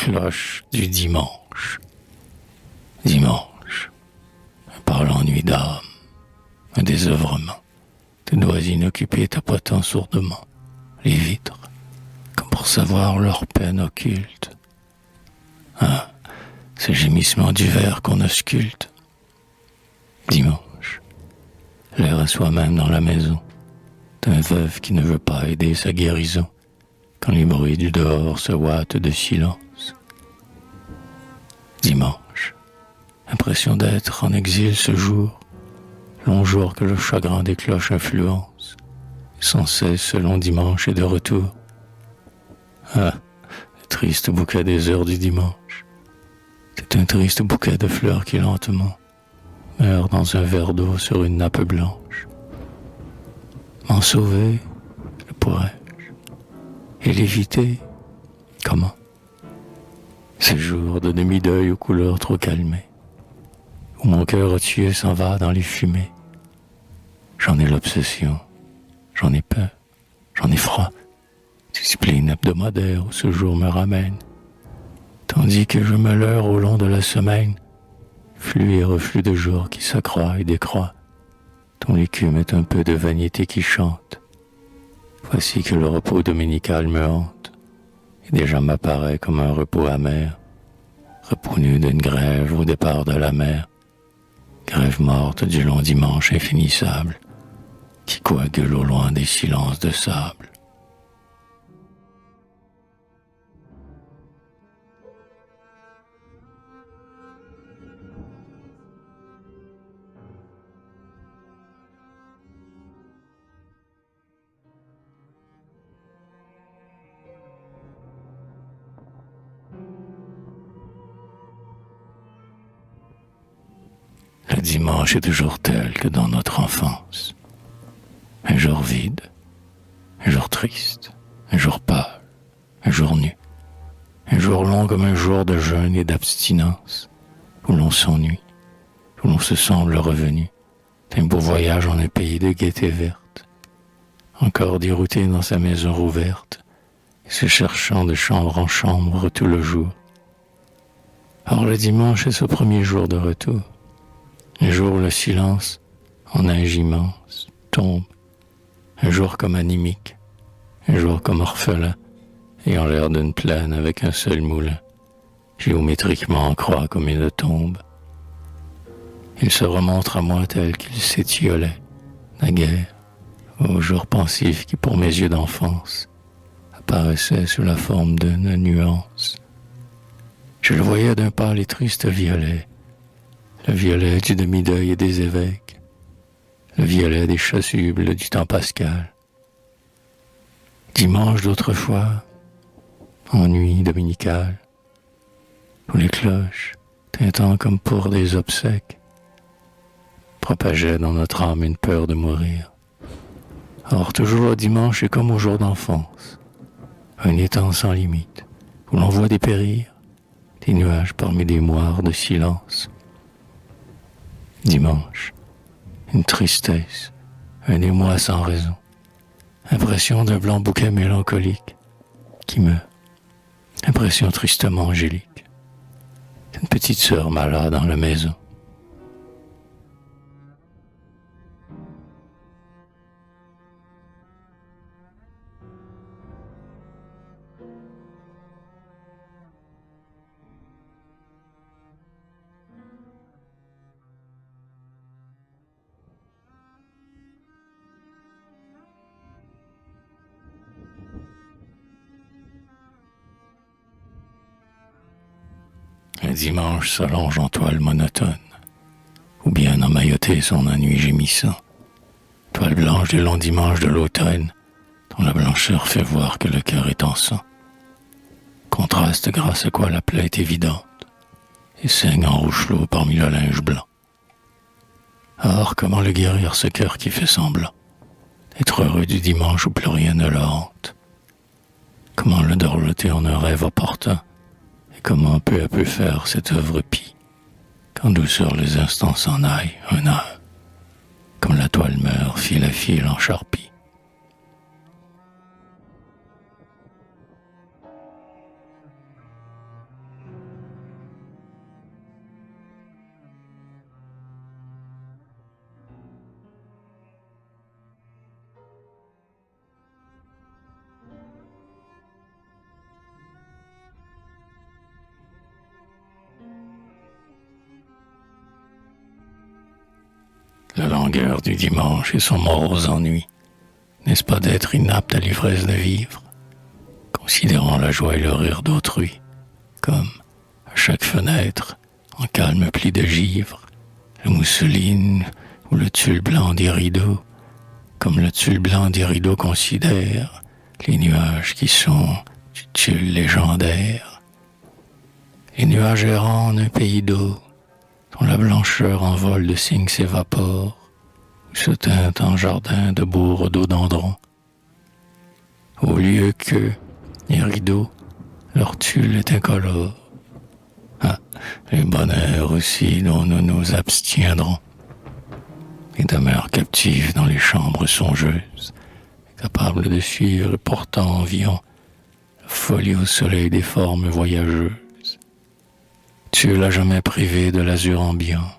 cloche du dimanche. Dimanche, par l'ennui d'âme, un désœuvrement, tes doigts inoccupés tapotant sourdement les vitres, comme pour savoir leur peine occulte. Ah, ce gémissement du verre qu'on ausculte. Dimanche, l'air à soi-même dans la maison, d'un veuf qui ne veut pas aider sa guérison, quand les bruits du dehors se ouatent de silence. Dimanche, impression d'être en exil ce jour, long jour que le chagrin des cloches influence, sans cesse ce long dimanche est de retour. Ah, le triste bouquet des heures du dimanche, c'est un triste bouquet de fleurs qui lentement meurt dans un verre d'eau sur une nappe blanche. M'en sauver, le pourrais-je, et l'éviter, comment? Ces jours de demi-deuil aux couleurs trop calmées, où mon cœur tué s'en va dans les fumées. J'en ai l'obsession, j'en ai peur, j'en ai froid, discipline hebdomadaire où ce jour me ramène, tandis que je me leurre au long de la semaine, flux et reflux de jours qui s'accroît et décroît, dont l'écume est un peu de vanité qui chante. Voici que le repos dominical me hante, et déjà m'apparaît comme un repos amer, repos nu d'une grève au départ de la mer, grève morte du long dimanche infinissable, qui coagule au loin des silences de sable. Le dimanche est toujours tel que dans notre enfance. Un jour vide, un jour triste, un jour pâle, un jour nu, un jour long comme un jour de jeûne et d'abstinence, où l'on s'ennuie, où l'on se semble revenu d'un beau voyage en un pays de gaieté verte, encore dérouté dans sa maison rouverte, et se cherchant de chambre en chambre tout le jour. Or le dimanche est ce premier jour de retour, un jour où le silence, en neige immense, tombe, un jour comme anémique, un jour comme orphelin, ayant l'air d'une plaine avec un seul moulin, géométriquement en croix comme une tombe. Il se remontre à moi tel qu'il s'étiolait, naguère, au jour pensif qui pour mes yeux d'enfance apparaissait sous la forme d'une nuance. Je le voyais d'un pâle et triste violet, le violet du demi-deuil et des évêques, le violet des chasubles du temps pascal. Dimanche d'autrefois, ennui dominical, où les cloches, tintant comme pour des obsèques, propageaient dans notre âme une peur de mourir. Or toujours le dimanche est comme au jour d'enfance, un étang sans limite, où l'on voit dépérir des nuages parmi des moires de silence. Dimanche, une tristesse, un émoi sans raison, impression d'un blanc bouquet mélancolique qui meurt, impression tristement angélique, une petite sœur malade dans la maison. Un dimanche s'allonge en toile monotone, ou bien emmailloter son ennui gémissant, toile blanche des longs dimanches de l'automne, dont la blancheur fait voir que le cœur est en sang. Contraste grâce à quoi la plaie est évidente, et saigne en rougelot parmi le linge blanc. Or, comment le guérir ce cœur qui fait semblant d'être heureux du dimanche où plus rien ne le hante? Comment le dorloter en un rêve opportun? Et comment peu à peu faire cette œuvre pie, qu'en douceur les instants s'en aillent, un à un, comme la toile meurt fil à fil en charpie. La langueur du dimanche et son morose ennui, n'est-ce pas d'être inapte à l'ivresse de vivre, considérant la joie et le rire d'autrui, comme, à chaque fenêtre, en calme pli de givre, la mousseline ou le tulle blanc des rideaux, comme le tulle blanc des rideaux considère les nuages qui sont du tulle légendaire. Les nuages errants en un pays d'eau, dont la blancheur en vol de cygnes s'évapore, ou se teinte en jardin de beaux rhododendrons. Au lieu que les rideaux, leur tulle est incolore. Ah, les bonheurs aussi dont nous nous abstiendrons. Les demeures captives dans les chambres songeuses, capables de suivre et portant environ la folie au soleil des formes voyageuses. Tu l'as jamais privé de l'azur ambiant,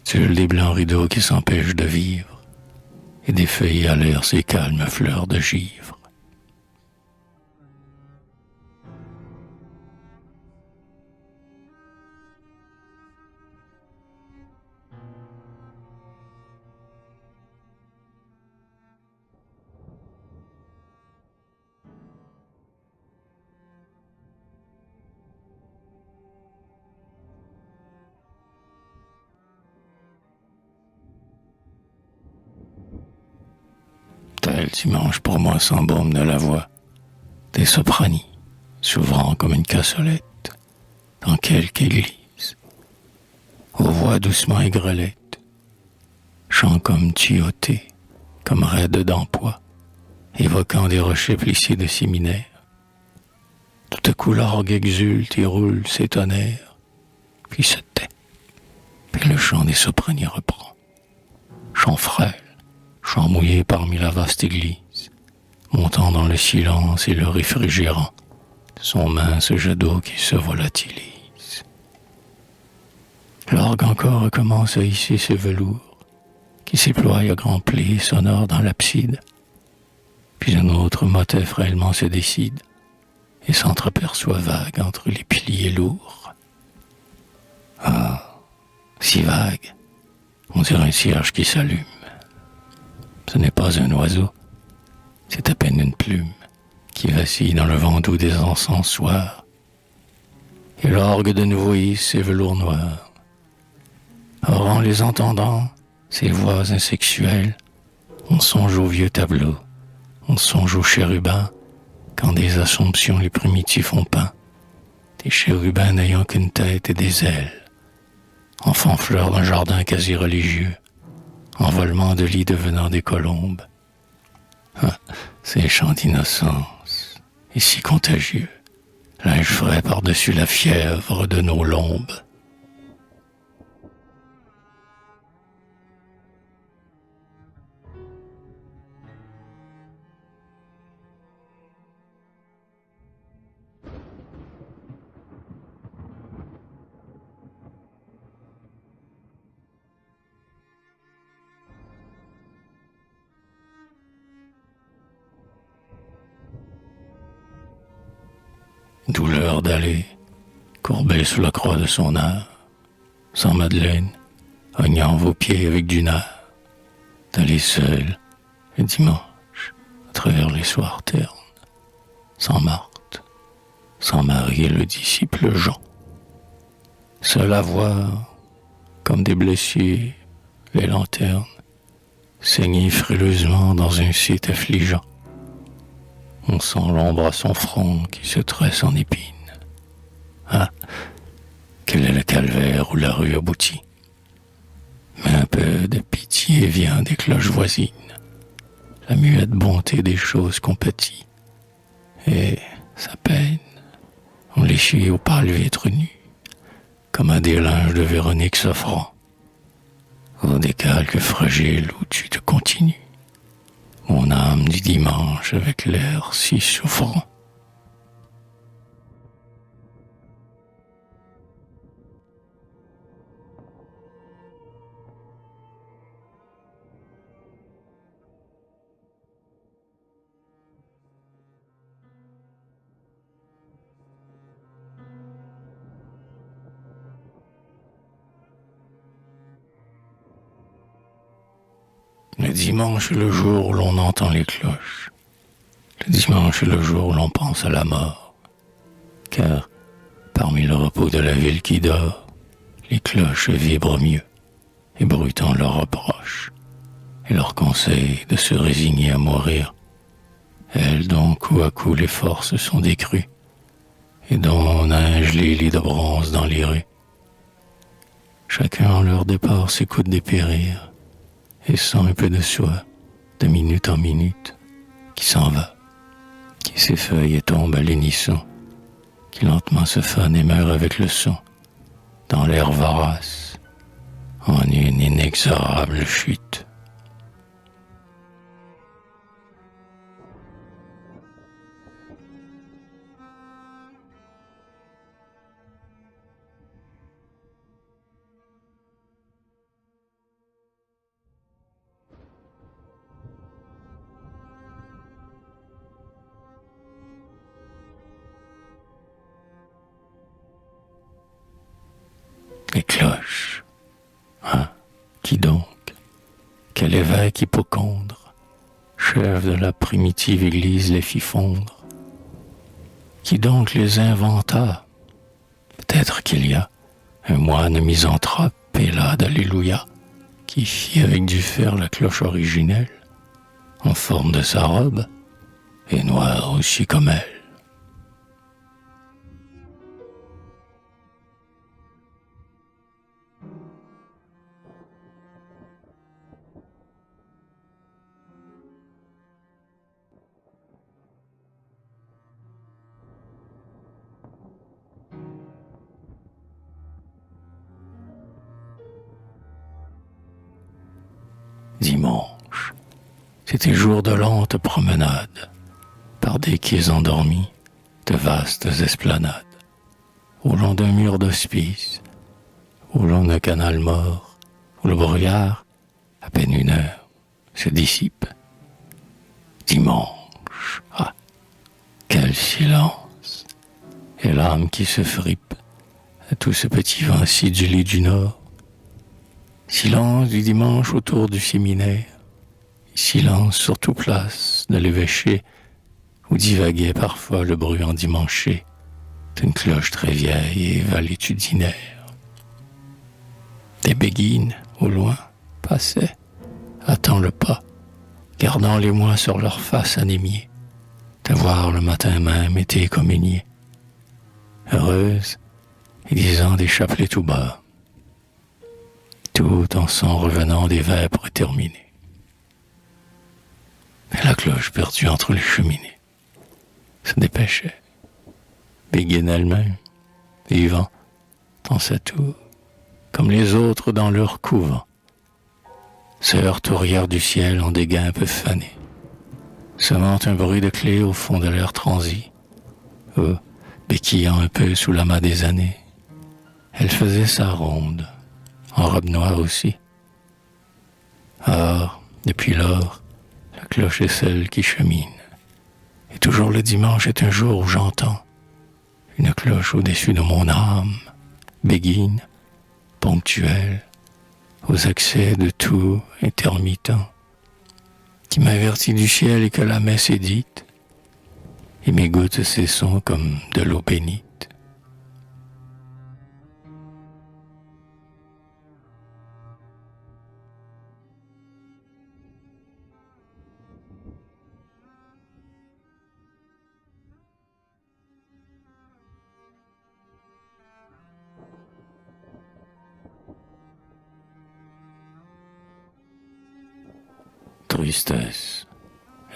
tu des blancs rideaux qui s'empêchent de vivre, et des feuilles à l'air ces calmes fleurs de givre. Tel dimanche pour moi sans baume de la voix, des soprani, s'ouvrant comme une cassolette, dans quelque église, aux voix doucement aigrelettes, chant comme tuyauté, comme raide d'emploi, évoquant des rochers plissés de séminaires. Tout à coup l'orgue exulte et roule ses tonnerres, puis se tait, puis le chant des soprani reprend. Chant frêle, chant mouillé parmi la vaste église, montant dans le silence et le réfrigérant de son mince jet d'eau qui se volatilise. L'orgue encore recommence à hisser ses velours, qui s'éploient à grands plis sonores dans l'abside, puis un autre motet frêlement se décide et s'entreperçoit vague entre les piliers lourds. Ah, si vague, on dirait un cierge qui s'allume. Ce n'est pas un oiseau, c'est à peine une plume qui vacille dans le vent doux des encensoirs. Et l'orgue de nouveau hisse ses velours noirs. Or, en les entendant, ces voix insexuelles, on songe aux vieux tableaux, on songe aux chérubins, quand des assomptions les primitifs ont peint, des chérubins n'ayant qu'une tête et des ailes, enfants fleurs d'un jardin quasi religieux, envolement de lits devenant des colombes. Ah, ces chants d'innocence, et si contagieux, linge frais par-dessus la fièvre de nos lombes. Douleur d'aller, courbée sous la croix de son art, sans Madeleine, oignant vos pieds avec du nard, d'aller seul, le dimanche, à travers les soirs ternes, sans Marthe, sans Marie et le disciple Jean, seul à voir, comme des blessés, les lanternes, saigner frileusement dans un site affligeant. On sent l'ombre à son front qui se tresse en épine. Ah, quel est le calvaire où la rue aboutit. Mais un peu de pitié vient des cloches voisines, la muette bonté des choses qu'on pâtit. Et sa peine, on l'échit aux pâles vitres nues, comme à des linges de Véronique s'offrant, au décalque fragile où tu te continues. Mon âme du dimanche avec l'air si souffrant. dimanche est le jour où l'on entend les cloches. Le dimanche est le jour où l'on pense à la mort. Car, parmi le repos de la ville qui dort, les cloches vibrent mieux, ébruitant leurs reproches et leur conseil de se résigner à mourir. Elles dont coup à coup les forces sont décrues, et dont on nage les lits de bronze dans les rues. Chacun en leur départ s'écoute dépérir, et sent un peu de soi, de minute en minute, qui s'en va, qui s'effeuille et tombe à l'unisson, qui lentement se fane et meurt avec le son, dans l'air vorace, en une inexorable chute. Les cloches. Ah, qui donc? Quel évêque hypocondre, chef de la primitive église, les fit fondre? Qui donc les inventa? Peut-être qu'il y a un moine misanthrope, et là d'Alléluia, qui fit avec du fer la cloche originelle, en forme de sa robe, et noire aussi comme elle. Dimanche, c'était jour de lente promenade, par des quais endormis, de vastes esplanades, au long d'un mur d'hospice, au long d'un canal mort, où le brouillard, à peine une heure, se dissipe. Dimanche, ah, quel silence, et l'âme qui se fripe à tout ce petit vent sidulé du nord. Silence du dimanche autour du séminaire, silence sur toute place de l'évêché, où divaguait parfois le bruit endimanché d'une cloche très vieille et valétudinaire. Des béguines, au loin, passaient, hâtant le pas, gardant les mois sur leur face anémiée, d'avoir le matin même été communiées, heureuses et disant des chapelets tout bas, tout en s'en revenant des vêpres terminés. Mais la cloche perdue entre les cheminées se dépêchait, Béguine elle-même, vivant dans sa tour, comme les autres dans leur couvent, sœur tourière du ciel en des guimpes fanées, semant un bruit de clé au fond de l'air transi, ou béquillant un peu sous l'amas des années. Elle faisait sa ronde, en robe noire aussi. Or, depuis lors, la cloche est celle qui chemine. Et toujours le dimanche est un jour où j'entends une cloche au-dessus de mon âme, béguine, ponctuelle, aux accès de tout intermittent, qui m'avertit du ciel et que la messe est dite, et mes gouttes ses sons comme de l'eau bénite. Tristesse.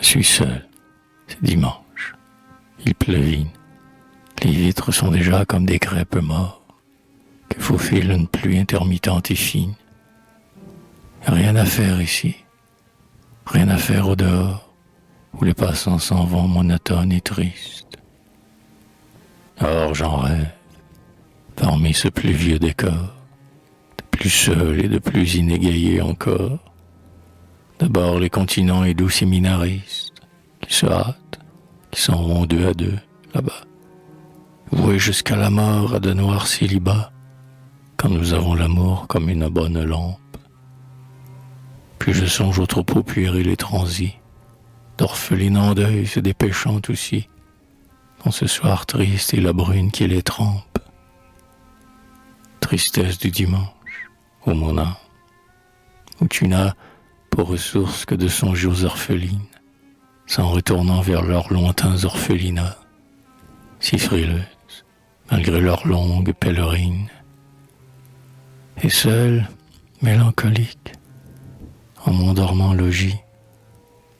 Je suis seul. C'est dimanche. Il pleuvine. Les vitres sont déjà comme des crêpes morts que faufile une pluie intermittente et fine. Rien à faire ici. Rien à faire au dehors, où les passants s'en vont monotones et tristes. Or j'en rêve, parmi ce plus vieux décor, de plus seul et de plus inégayé encore. D'abord les continents et doux séminaristes, qui se hâtent, qui s'en vont deux à deux, là-bas, voués jusqu'à la mort à de noirs célibats, quand nous avons l'amour comme une bonne lampe. Puis je songe au troupeau puéril et transi, d'orphelines en deuil se dépêchant aussi, dans ce soir triste et la brune qui les trempe. Tristesse du dimanche, ô mon âme, où tu n'as pour ressource que de songer aux orphelines, s'en retournant vers leurs lointains orphelinats, si frileuses, malgré leurs longues pèlerines. Et seul, mélancolique, en mon dormant logis,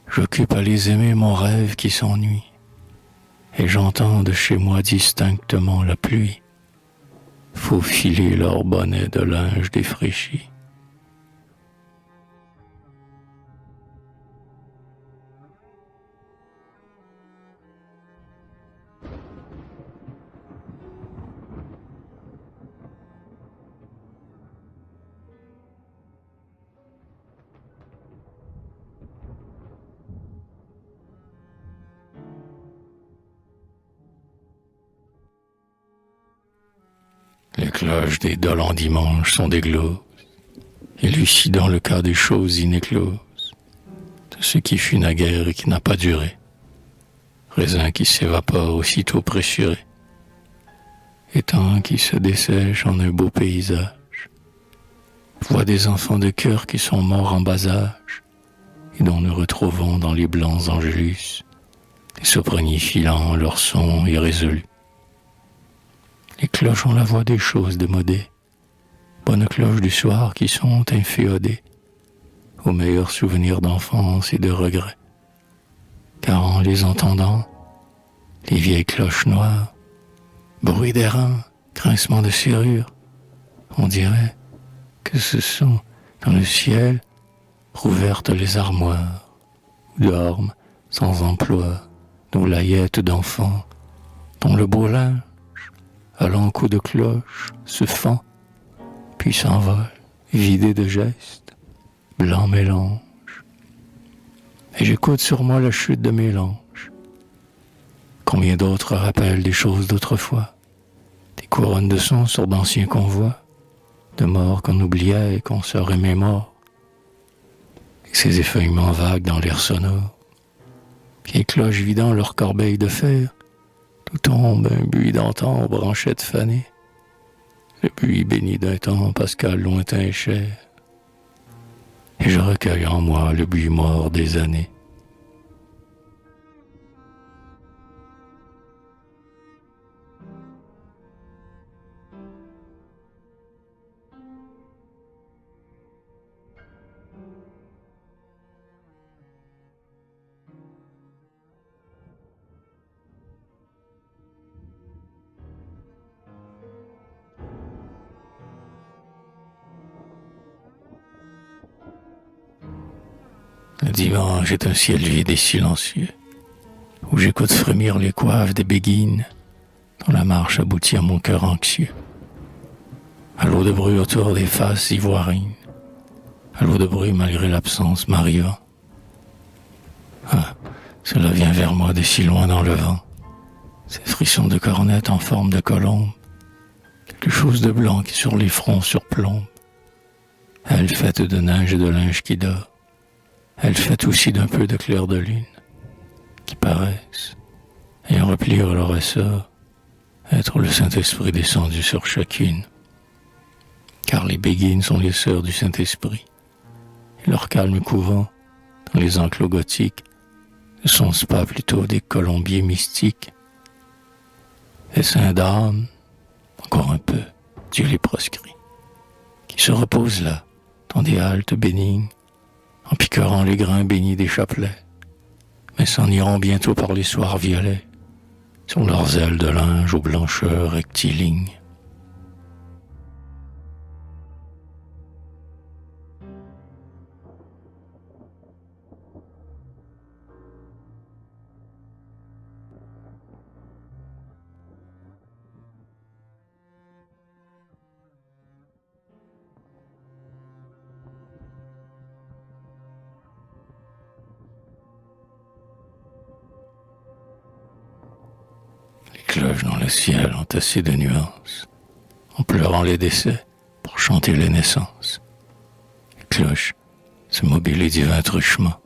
j'occupe à les aimer mon rêve qui s'ennuie, et j'entends de chez moi distinctement la pluie faufiler leur bonnet de linge défraîchi. Les cloches des dolents dimanches sont des gloses, élucidant le cas des choses inécloses, de ce qui fut naguère et qui n'a pas duré, raisin qui s'évapore aussitôt pressuré, étang qui se dessèche en un beau paysage, voix des enfants de cœur qui sont morts en bas âge, et dont nous retrouvons dans les blancs angélus des sopraniers filant leur son irrésolu. Les cloches ont la voix des choses démodées, bonnes cloches du soir qui sont inféodées aux meilleurs souvenirs d'enfance et de regrets. Car en les entendant, les vieilles cloches noires, bruit d'airain, grincement de serrure, on dirait que ce sont dans le ciel rouvertes les armoires, où dorment sans emploi nos layettes d'enfants, dont le beau linge à l'en-coup de cloche, se fend, puis s'envole, vidé de gestes, blanc mélange. Et j'écoute sur moi la chute de mélange. Combien d'autres rappellent des choses d'autrefois, des couronnes de son sur d'anciens convois, de morts qu'on oubliait et qu'on se remémore, et ces effeuillements vagues dans l'air sonore, vieilles cloches vidant leur corbeille de fer, où tombe un buis d'antan aux branchettes fanées, le buis béni d'un temps pascal lointain et cher, et je recueille en moi le buis mort des années. Le dimanche est un ciel vide et silencieux, où j'écoute frémir les coiffes des béguines, dont la marche aboutit à mon cœur anxieux. À l'eau de bruit autour des faces ivoirines, à l'eau de bruit malgré l'absence m'arrivant. Ah, cela vient vers moi de si loin dans le vent, ces frissons de cornettes en forme de colombe, quelque chose de blanc qui sur les fronts surplombe. Elle faite de neige et de linge qui dort, elle fait aussi d'un peu de clair de lune, qui paraissent, ayant replié leur essor, être le Saint-Esprit descendu sur chacune. Car les béguines sont les sœurs du Saint-Esprit, et leur calme couvent, dans les enclos gothiques, ne sont-ce pas plutôt des colombiers mystiques? Et saints d'âme, encore un peu, Dieu les proscrit, qui se reposent là, dans des haltes bénignes, en piquerant les grains bénis des chapelets, mais s'en iront bientôt par les soirs violets, sur leurs ailes de linge aux blancheurs rectilignes. Cloches dans le ciel entassées de nuances, en pleurant les décès pour chanter les naissances. Les cloches ce mobile et divin truchement,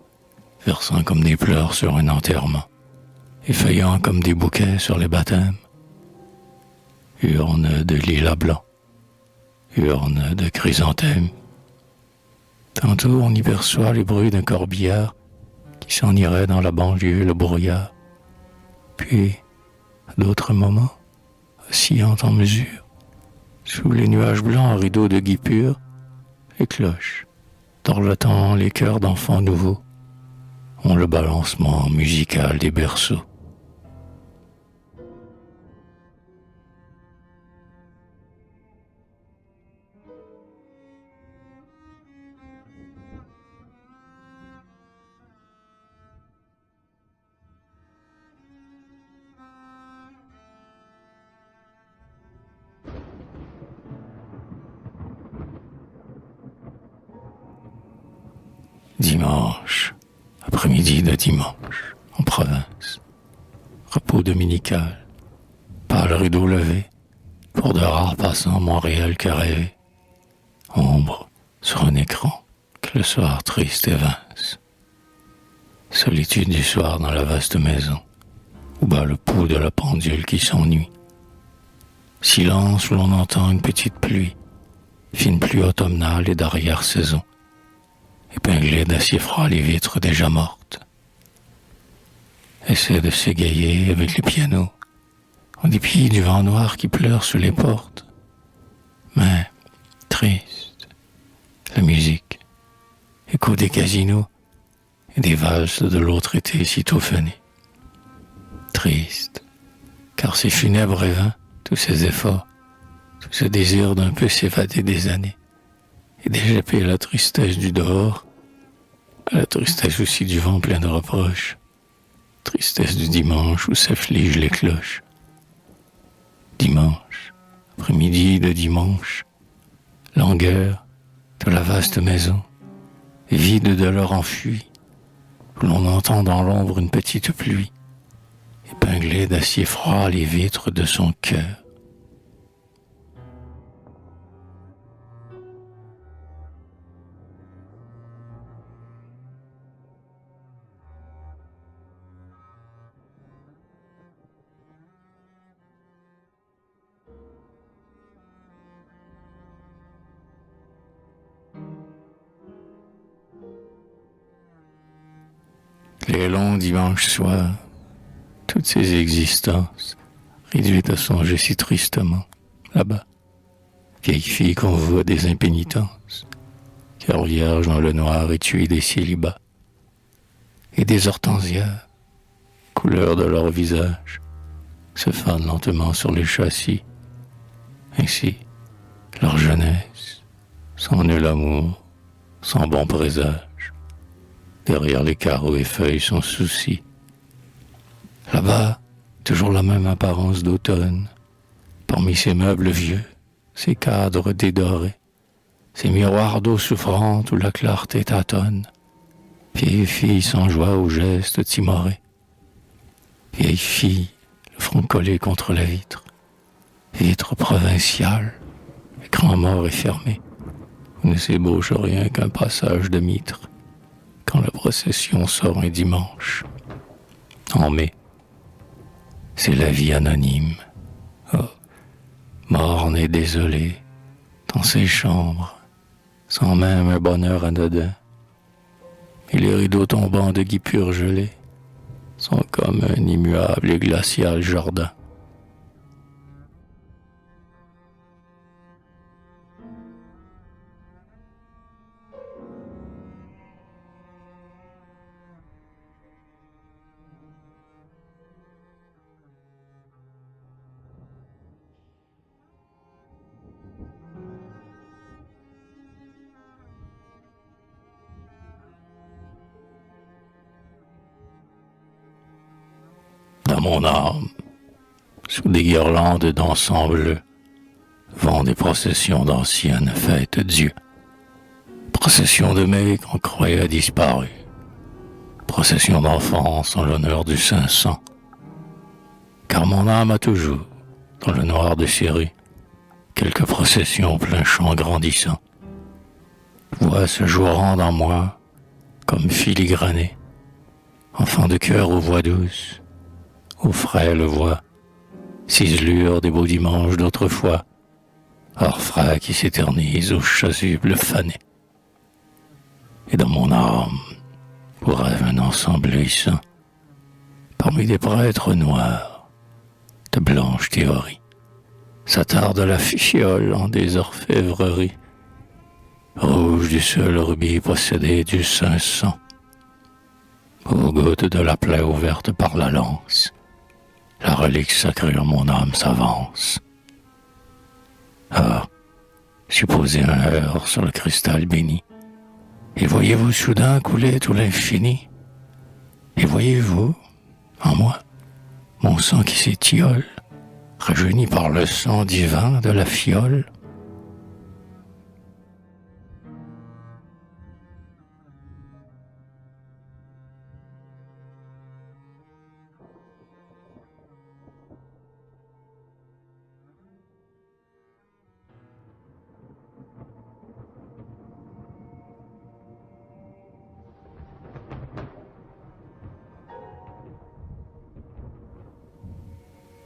versant comme des pleurs sur un enterrement, effeuillant comme des bouquets sur les baptêmes. Urne de lilas blanc, urne de chrysanthème. Tantôt on y perçoit les bruits d'un corbillard qui s'en irait dans la banlieue le brouillard. Puis, à d'autres moments, oscillant en mesure, sous les nuages blancs à rideaux de guipure, les cloches, dorlotant les cœurs d'enfants nouveaux, ont le balancement musical des berceaux. Dimanche, après-midi de dimanche, en province, repos dominical, pâle rideau levé, pour de rares passants Montréal qu'a rêvé, ombre sur un écran que le soir triste évince, solitude du soir dans la vaste maison, où bat le pouls de la pendule qui s'ennuie, silence où l'on entend une petite pluie, fine pluie automnale et d'arrière-saison, épinglées d'acier froid les vitres déjà mortes. Essaie de s'égayer avec les pianos, en dépit du vent noir qui pleure sous les portes. Mais, triste, la musique, écho des casinos et des valses de l'autre été sitôt fenée. Triste, car c'est funèbre et vain, tous ces efforts, tout ce désir d'un peu s'évader des années, et d'échapper à la tristesse du dehors, à la tristesse aussi du vent plein de reproches, tristesse du dimanche où s'affligent les cloches. Dimanche, après-midi de dimanche, langueur de la vaste maison, vide de l'heure enfuie, où l'on entend dans l'ombre une petite pluie, épinglée d'acier froid les vitres de son cœur. Les longs dimanches soirs, toutes ces existences, réduites à songer si tristement, là-bas, vieille fille qu'on voit des impénitences, cœur vierge dans le noir et tué des célibats, et des hortensias, couleur de leur visage, se fanent lentement sur les châssis. Ainsi, leur jeunesse, sans nul amour, sans bon présage, derrière les carreaux et feuilles sans souci. Là-bas, toujours la même apparence d'automne, parmi ces meubles vieux, ces cadres dédorés, ces miroirs d'eau souffrante où la clarté tâtonne, vieille fille sans joie aux gestes timorés, vieille fille, le front collé contre la vitre provinciale, écran mort et fermé, où ne s'ébauche rien qu'un passage de mitre, quand la procession sort un dimanche. En mai, c'est la vie anonyme, oh, morne et désolée, dans ses chambres, sans même un bonheur anodin. Et les rideaux tombants de guipure gelée sont comme un immuable et glacial jardin. Dans mon âme, sous des guirlandes d'encens bleu, vont des processions d'anciennes fêtes Dieu. Processions de mai qu'on croyait disparu. Processions d'enfance en l'honneur du Saint-Sang. Car mon âme a toujours, dans le noir de ses rues, quelques processions plein champ grandissant. Vois se jouant dans moi comme filigrané, enfant de cœur aux voix douces, aux frêles voix, ciselure des beaux dimanches d'autrefois, orfraie qui s'éternise aux chasubles fanés. Et dans mon âme, pour rêve un ensemblissant, parmi des prêtres noirs, de blanches théories, s'attarde la fiole en des orfèvreries, rouge du seul rubis possédé du saint sang, aux gouttes de la plaie ouverte par la lance, la relique sacrée en mon âme s'avance. Ah, supposez un heurt sur le cristal béni, et voyez-vous soudain couler tout l'infini, et voyez-vous, en moi, mon sang qui s'étiole, rajeuni par le sang divin de la fiole.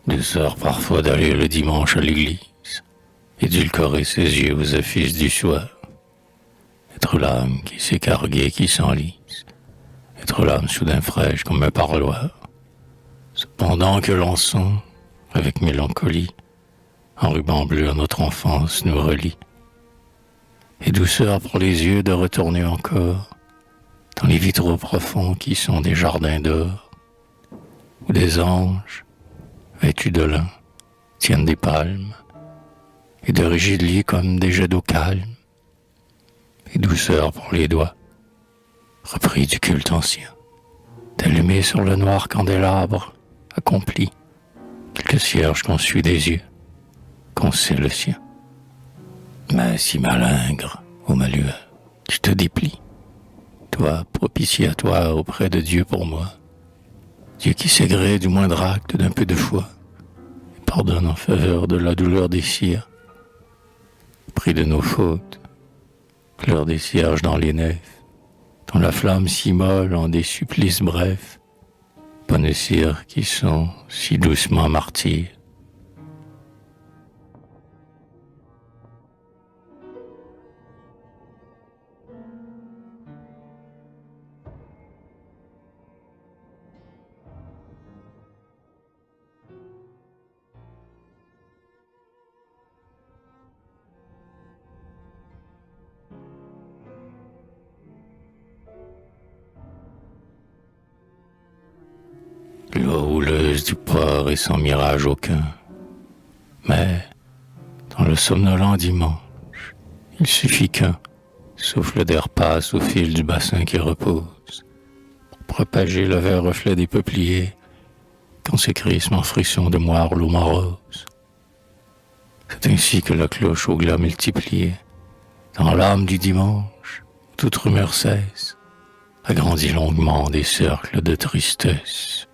Douceur parfois d'aller le dimanche à l'église, édulcorer ses yeux aux affiches du soir, être l'âme qui s'écargue et qui s'enlise, être l'âme soudain fraîche comme un parloir, cependant que l'encens, avec mélancolie, en ruban bleu à notre enfance nous relie, et douceur pour les yeux de retourner encore dans les vitraux profonds qui sont des jardins d'or, où des anges, vêtus de lin, tiennent des palmes, et de rigides lits comme des jets d'eau calme, et douceur pour les doigts, repris du culte ancien, d'allumer sur le noir candélabre, accompli, quelques cierges qu'on suit des yeux, qu'on sait le sien. Mais si malingre, ô ma lueur, tu te déplies, toi, propitiatoire auprès de Dieu pour moi, Dieu qui s'égrée du moindre acte d'un peu de foi, et pardonne en faveur de la douleur des cires, pris de nos fautes, pleure des cierges dans les nefs, dont la flamme s'immole en des supplices brefs, bonnes cires qui sont si doucement martyrs. L'eau houleuse du port et sans mirage aucun. Mais, dans le somnolent dimanche, il suffit qu'un souffle d'air passe au fil du bassin qui repose, pour propager le vert reflet des peupliers, quand s'écrissent en frisson de moire l'eau morose. C'est ainsi que la cloche au glas multiplié, dans l'âme du dimanche, toute rumeur cesse, agrandit longuement des cercles de tristesse.